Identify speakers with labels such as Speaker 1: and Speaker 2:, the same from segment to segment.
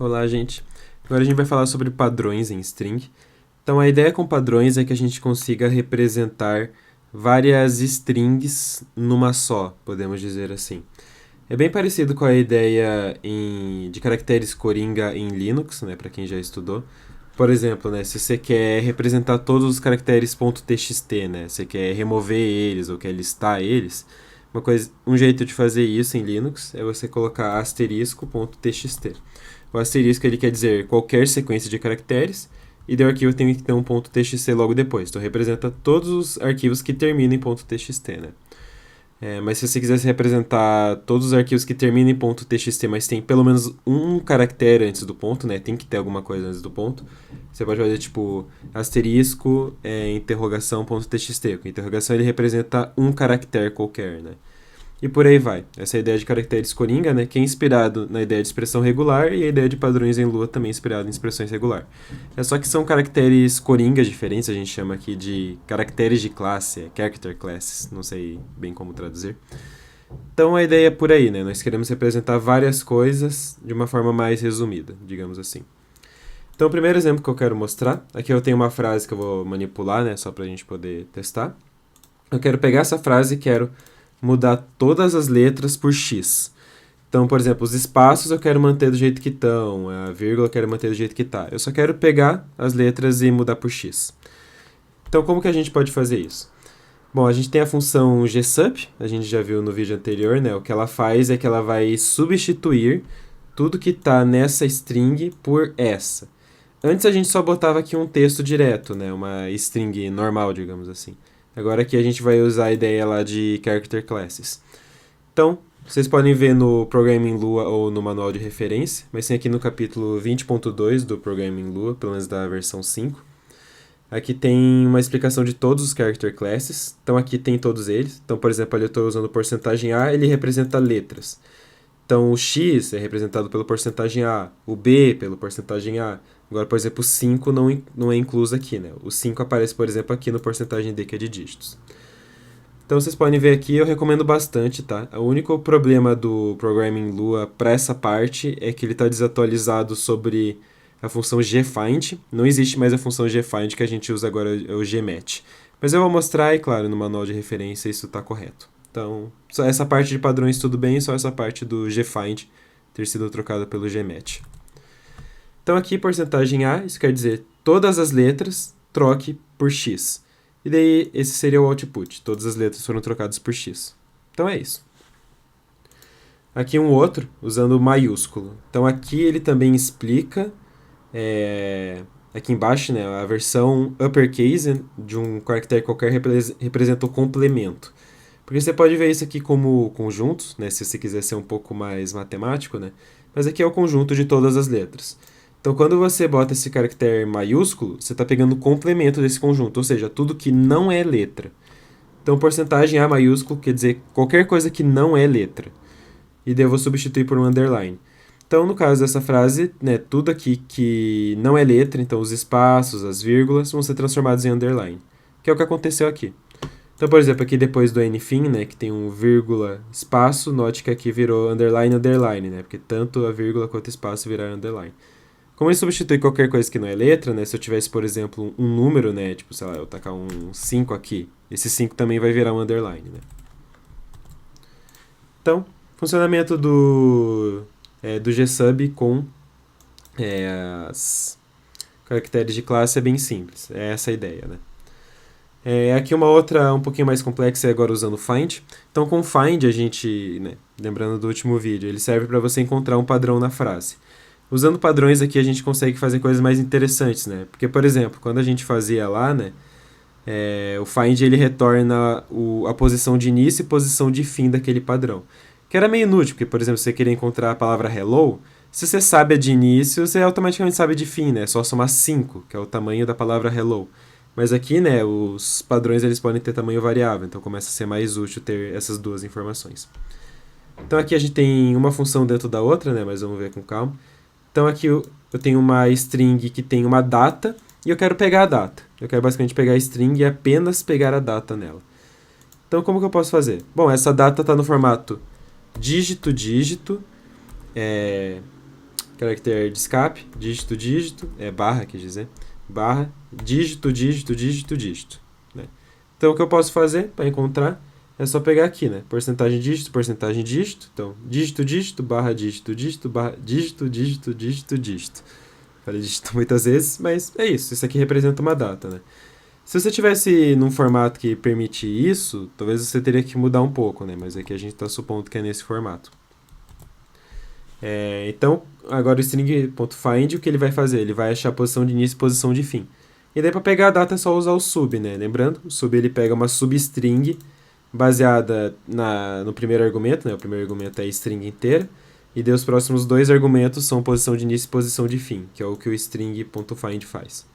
Speaker 1: Olá, gente. Agora a gente vai falar sobre padrões em string. Então, a ideia com padrões é que a gente consiga representar várias strings numa só, podemos dizer assim. É bem parecido com a ideia de caracteres Coringa em Linux, né, para quem já estudou. Por exemplo, né, se você quer representar todos os caracteres .txt, né, você quer remover eles ou quer listar eles, um jeito de fazer isso em Linux é você colocar asterisco.txt. O asterisco ele quer dizer qualquer sequência de caracteres e o arquivo tem que ter um .txt logo depois. Então representa todos os arquivos que terminam em .txt, né? Mas se você quisesse representar todos os arquivos que terminam em .txt, mas tem pelo menos um caractere antes do ponto, né? Tem que ter alguma coisa antes do ponto. Você pode fazer tipo asterisco interrogação.txt. Com interrogação ele representa um caractere qualquer, né? E por aí vai. Essa é a ideia de caracteres coringa, né, que é inspirado na ideia de expressão regular e a ideia de padrões em Lua também é inspirada em expressões regular. É só que são caracteres coringas diferentes, a gente chama aqui de caracteres de classe, character classes, não sei bem como traduzir. Então a ideia é por aí, né? Nós queremos representar várias coisas de uma forma mais resumida, digamos assim. Então o primeiro exemplo que eu quero mostrar, aqui eu tenho uma frase que eu vou manipular, né, só pra gente poder testar. Eu quero pegar essa frase e quero mudar todas as letras por X. Então, por exemplo, os espaços eu quero manter do jeito que estão, a vírgula eu quero manter do jeito que está. Eu só quero pegar as letras e mudar por X. Então, como que a gente pode fazer isso? Bom, a gente tem a função gsub, a gente já viu no vídeo anterior, né? O que ela faz é que ela vai substituir tudo que está nessa string por essa. Antes a gente só botava aqui um texto direto, né? Uma string normal, digamos assim. Agora aqui a gente vai usar a ideia lá de character classes. Então, vocês podem ver no Programming Lua ou no manual de referência, mas tem aqui no capítulo 20.2 do Programming Lua, pelo menos da versão 5. Aqui tem uma explicação de todos os character classes. Então aqui tem todos eles. Então, por exemplo, ali eu estou usando porcentagem A, ele representa letras. Então o X é representado pelo porcentagem A, o B pelo porcentagem A. Agora, por exemplo, o 5 não é incluso aqui, né? O 5 aparece, por exemplo, aqui no porcentagem D, que é de dígitos. Então, vocês podem ver aqui, eu recomendo bastante, tá? O único problema do Programming Lua para essa parte é que ele está desatualizado sobre a função gfind. Não existe mais a função gfind que a gente usa agora, é o gmatch. Mas eu vou mostrar e, claro, no manual de referência isso está correto. Então, só essa parte de padrões tudo bem, só essa parte do gfind ter sido trocada pelo gmatch. Então aqui, porcentagem A, isso quer dizer todas as letras, troque por X. E daí, esse seria o output. Todas as letras foram trocadas por X. Então é isso. Aqui um outro, usando maiúsculo. Então aqui ele também explica, aqui embaixo, né, a versão uppercase de um caractere qualquer representa o complemento. Porque você pode ver isso aqui como conjuntos, né, se você quiser ser um pouco mais matemático, né, mas aqui é o conjunto de todas as letras. Então, quando você bota esse caractere maiúsculo, você está pegando o complemento desse conjunto, ou seja, tudo que não é letra. Então, porcentagem A maiúsculo quer dizer qualquer coisa que não é letra. E daí eu vou substituir por um underline. Então, no caso dessa frase, né, tudo aqui que não é letra, então os espaços, as vírgulas, vão ser transformados em underline. Que é o que aconteceu aqui. Então, por exemplo, aqui depois do anything, né, que tem um vírgula espaço, note que aqui virou underline, underline, né, porque tanto a vírgula quanto o espaço viraram underline. Como ele substitui qualquer coisa que não é letra, né? Se eu tivesse, por exemplo, um número, né? Tipo, sei lá, eu tacar um 5 aqui. Esse 5 também vai virar um underline, né? Então, funcionamento do gsub com as caracteres de classe é bem simples. É essa a ideia, né? Aqui uma outra um pouquinho mais complexa é agora usando find. Então, com find a gente, né, lembrando do último vídeo, ele serve para você encontrar um padrão na frase. Usando padrões aqui a gente consegue fazer coisas mais interessantes, né? Porque, por exemplo, quando a gente fazia lá, né? O find ele retorna a posição de início e posição de fim daquele padrão. Que era meio inútil, porque, por exemplo, se você queria encontrar a palavra hello, se você sabe a de início, você automaticamente sabe a de fim, né? É só somar 5, que é o tamanho da palavra hello. Mas aqui, né, os padrões eles podem ter tamanho variável, então começa a ser mais útil ter essas duas informações. Então aqui a gente tem uma função dentro da outra, né? Mas vamos ver com calma. Então aqui eu tenho uma string que tem uma data e eu quero pegar a data. Eu quero basicamente pegar a string e apenas pegar a data nela. Então como que eu posso fazer? Bom, essa data está no formato dígito, dígito, caractere de escape, dígito, dígito, barra, quer dizer, barra, dígito, dígito, dígito, dígito. Né? Então, o que eu posso fazer para encontrar é só pegar aqui, né? Porcentagem dígito, porcentagem dígito. Então, dígito, dígito, barra, dígito, dígito, barra, dígito, dígito, dígito, dígito. Falei dígito muitas vezes, mas é isso. Isso aqui representa uma data, né? Se você tivesse num formato que permite isso, talvez você teria que mudar um pouco, né? Mas aqui a gente está supondo que é nesse formato. Então, agora o string.find, o que ele vai fazer? Ele vai achar a posição de início e posição de fim. E daí para pegar a data é só usar o sub, né? Lembrando, o sub ele pega uma substring baseada no primeiro argumento, né? O primeiro argumento é a string inteira. E daí os próximos dois argumentos são posição de início e posição de fim, que é o que o string.find faz.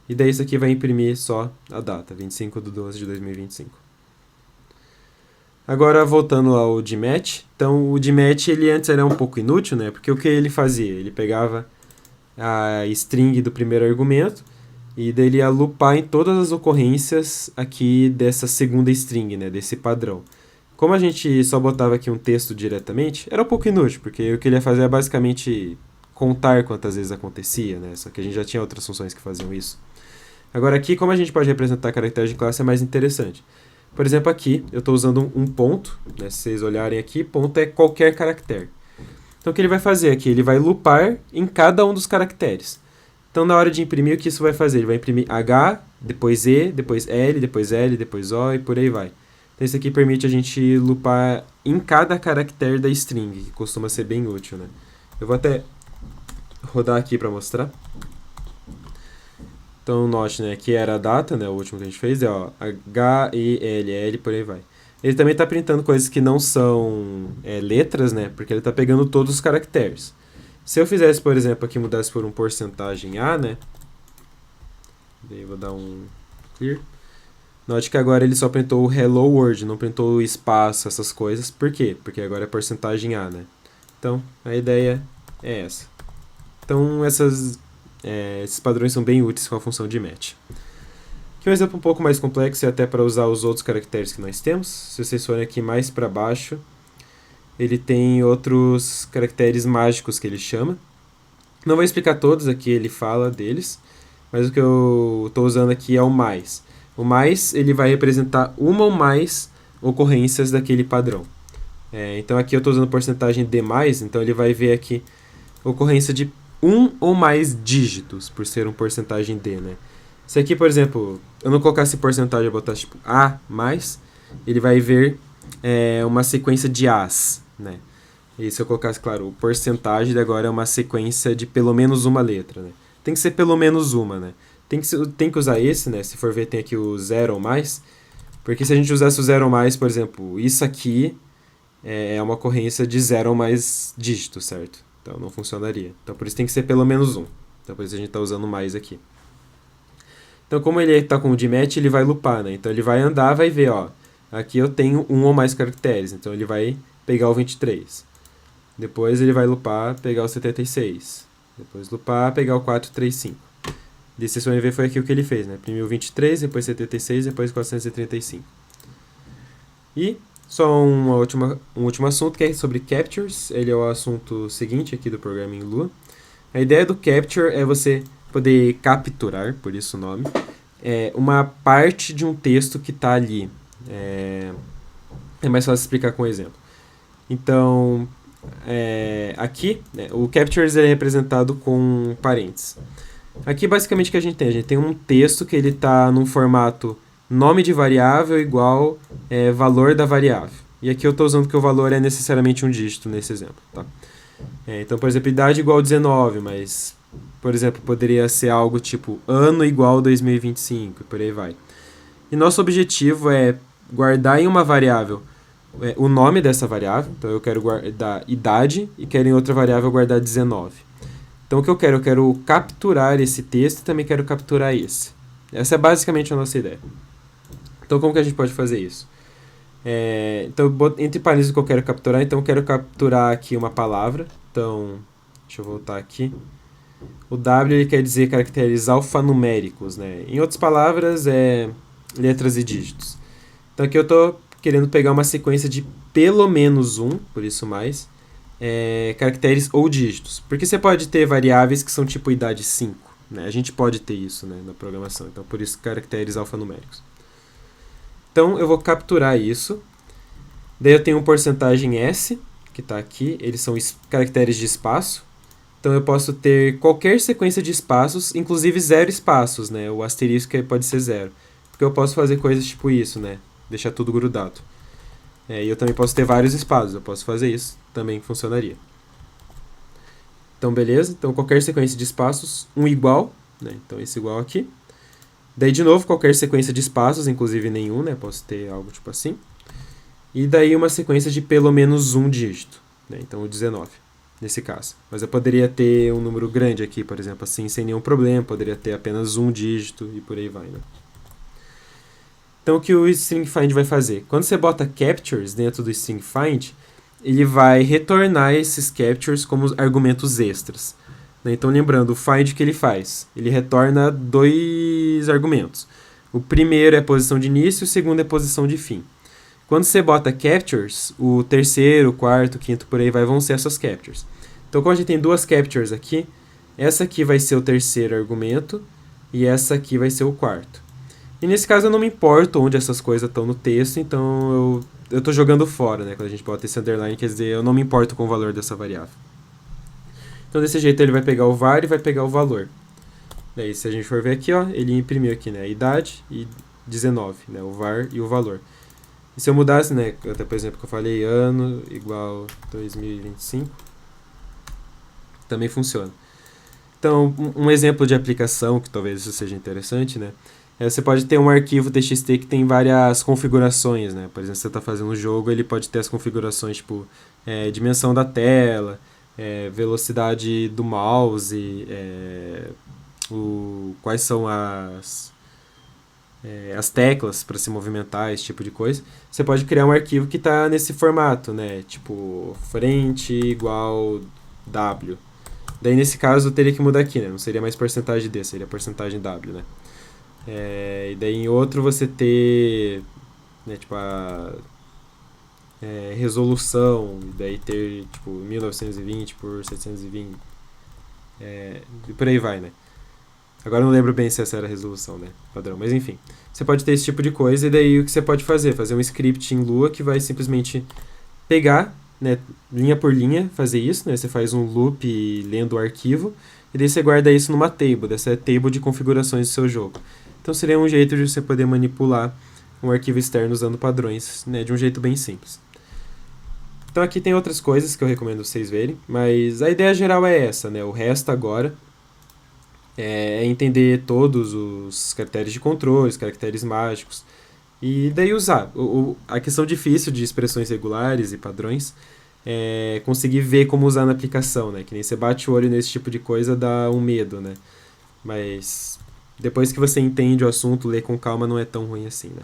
Speaker 1: E daí isso aqui vai imprimir só a data, 25/12/2025. Agora, voltando ao dmatch. Então, o dmatch, ele antes era um pouco inútil, né? Porque o que ele fazia? Ele pegava a string do primeiro argumento e daí ele ia loopar em todas as ocorrências aqui dessa segunda string, né? Desse padrão. Como a gente só botava aqui um texto diretamente, era um pouco inútil, porque o que ele ia fazer é basicamente contar quantas vezes acontecia, né? Só que a gente já tinha outras funções que faziam isso. Agora aqui, como a gente pode representar caracteres de classe, é mais interessante. Por exemplo, aqui eu estou usando um ponto, né? Se vocês olharem aqui, ponto é qualquer caractere. Então o que ele vai fazer aqui? Ele vai loopar em cada um dos caracteres. Então na hora de imprimir, o que isso vai fazer? Ele vai imprimir H, depois E, depois L, depois L, depois O e por aí vai. Então isso aqui permite a gente loopar em cada caractere da string, que costuma ser bem útil, né? Eu vou até rodar aqui para mostrar. Então, note, né, que era a data, né, o último que a gente fez, ó, H, E, L, L, por aí vai. Ele também está printando coisas que não são letras, né, porque ele está pegando todos os caracteres. Se eu fizesse, por exemplo, aqui mudasse por um porcentagem A, né, daí eu vou dar um clear. Note que agora ele só printou o hello world, não printou o espaço, essas coisas. Por quê? Porque agora é porcentagem A, né. Então, a ideia é essa. Então, esses padrões são bem úteis com a função de match. Aqui um exemplo um pouco mais complexo e até para usar os outros caracteres que nós temos. Se vocês forem aqui mais para baixo, ele tem outros caracteres mágicos que ele chama. Não vou explicar todos, aqui ele fala deles, mas o que eu estou usando aqui é o mais. O mais ele vai representar uma ou mais ocorrências daquele padrão. Então aqui eu estou usando porcentagem D+, então ele vai ver aqui ocorrência de um ou mais dígitos, por ser um porcentagem D, né? Se aqui, por exemplo, eu não colocasse porcentagem, eu botasse tipo A+, ele vai ver uma sequência de A's, né? E se eu colocasse, claro, o porcentagem agora é uma sequência de pelo menos uma letra, né? Tem que ser pelo menos uma, né? Tem que usar esse, né? Se for ver, tem aqui o 0 ou mais, porque se a gente usasse o 0 ou mais, por exemplo, isso aqui é uma ocorrência de 0 ou mais dígitos, certo? Então não funcionaria. Então por isso tem que ser pelo menos um. Então por isso a gente está usando mais aqui. Então como ele está com o dmatch, ele vai loopar, né? Então ele vai andar, vai ver, ó. Aqui eu tenho um ou mais caracteres. Então ele vai pegar o 23. Depois ele vai loopar, pegar o 76. Depois loopar, pegar o 435. E vocês vão ver foi aqui o que ele fez, né? Imprimiu 23, depois 76, depois 435. E só um último assunto que é sobre captures. Ele é o assunto seguinte aqui do programa em Lua. A ideia do capture é você poder capturar, por isso o nome, uma parte de um texto que está ali. É mais fácil explicar com um exemplo. Então, aqui, né, o captures é representado com parênteses. Aqui basicamente o que a gente tem? A gente tem um texto que ele está num formato nome de variável igual valor da variável. E aqui eu estou usando que o valor é necessariamente um dígito nesse exemplo. Tá? Então, por exemplo, idade igual 19, mas, por exemplo, poderia ser algo tipo ano igual 2025 e por aí vai. E nosso objetivo é guardar em uma variável o nome dessa variável. Então eu quero guardar idade e quero em outra variável guardar 19. Então o que eu quero? Eu quero capturar esse texto e também quero capturar esse. Essa é basicamente a nossa ideia. Então como que a gente pode fazer isso? Então entre parênteses que eu quero capturar, então eu quero capturar aqui uma palavra. Então, deixa eu voltar aqui. O W ele quer dizer caracteres alfanuméricos, né? Em outras palavras, letras e dígitos. Então aqui eu estou querendo pegar uma sequência de pelo menos um, por isso mais, caracteres ou dígitos. Porque você pode ter variáveis que são tipo idade 5. Né? A gente pode ter isso, né, na programação. Então, por isso, caracteres alfanuméricos. Então, eu vou capturar isso. Daí eu tenho um porcentagem S, que está aqui. Eles são caracteres de espaço. Então, eu posso ter qualquer sequência de espaços, inclusive 0 espaços. Né? O asterisco pode ser 0. Porque eu posso fazer coisas tipo isso, né? Deixar tudo grudado. E eu também posso ter vários espaços. Eu posso fazer isso. Também funcionaria. Então, beleza. Então, qualquer sequência de espaços, um igual. Né? Então, esse igual aqui. Daí, de novo, qualquer sequência de espaços, inclusive nenhum, né? Posso ter algo tipo assim. E daí uma sequência de pelo menos um dígito. Né? Então, o 19, nesse caso. Mas eu poderia ter um número grande aqui, por exemplo, assim, sem nenhum problema. Poderia ter apenas um dígito e por aí vai, né? Então, o que o string find vai fazer? Quando você bota captures dentro do string find, ele vai retornar esses captures como argumentos extras. Então, lembrando, o find que ele faz? Ele retorna 2 argumentos. O primeiro é a posição de início, o segundo é a posição de fim. Quando você bota captures, o terceiro, quarto, quinto, por aí vai, vão ser essas captures. Então, como a gente tem 2 captures aqui, essa aqui vai ser o terceiro argumento e essa aqui vai ser o quarto. E nesse caso eu não me importo onde essas coisas estão no texto, então eu estou jogando fora, né? Quando a gente bota esse underline, quer dizer, eu não me importo com o valor dessa variável. Então, desse jeito, ele vai pegar o var e vai pegar o valor. Daí, se a gente for ver aqui, ó, ele imprimiu aqui, né, a idade e 19, né, o var e o valor. E se eu mudasse, né, até por exemplo, que eu falei, ano igual 2025, também funciona. Então, um exemplo de aplicação, que talvez isso seja interessante, né, você pode ter um arquivo txt que tem várias configurações, né, por exemplo, se você está fazendo um jogo, ele pode ter as configurações, tipo, dimensão da tela, velocidade do mouse, quais são as teclas para se movimentar, esse tipo de coisa. Você pode criar um arquivo que está nesse formato, né? Tipo, frente igual W. Daí, nesse caso, eu teria que mudar aqui, né? Não seria mais porcentagem D, seria porcentagem W, né? E daí, em outro, você ter, né, tipo, a resolução, e daí ter, tipo, 1920 por 720, e por aí vai, né? Agora eu não lembro bem se essa era a resolução, né, padrão, mas enfim. Você pode ter esse tipo de coisa, e daí o que você pode fazer? Fazer um script em Lua que vai simplesmente pegar, né, linha por linha, fazer isso, né? Você faz um loop lendo o arquivo, e daí você guarda isso numa table, dessa table de configurações do seu jogo. Então seria um jeito de você poder manipular um arquivo externo usando padrões, né, de um jeito bem simples. Então aqui tem outras coisas que eu recomendo vocês verem, mas a ideia geral é essa, né? O resto agora é entender todos os caracteres de controle, os caracteres mágicos, e daí usar. A questão difícil de expressões regulares e padrões é conseguir ver como usar na aplicação, né? Que nem você bate o olho nesse tipo de coisa, dá um medo, né? Mas depois que você entende o assunto, ler com calma não é tão ruim assim, né?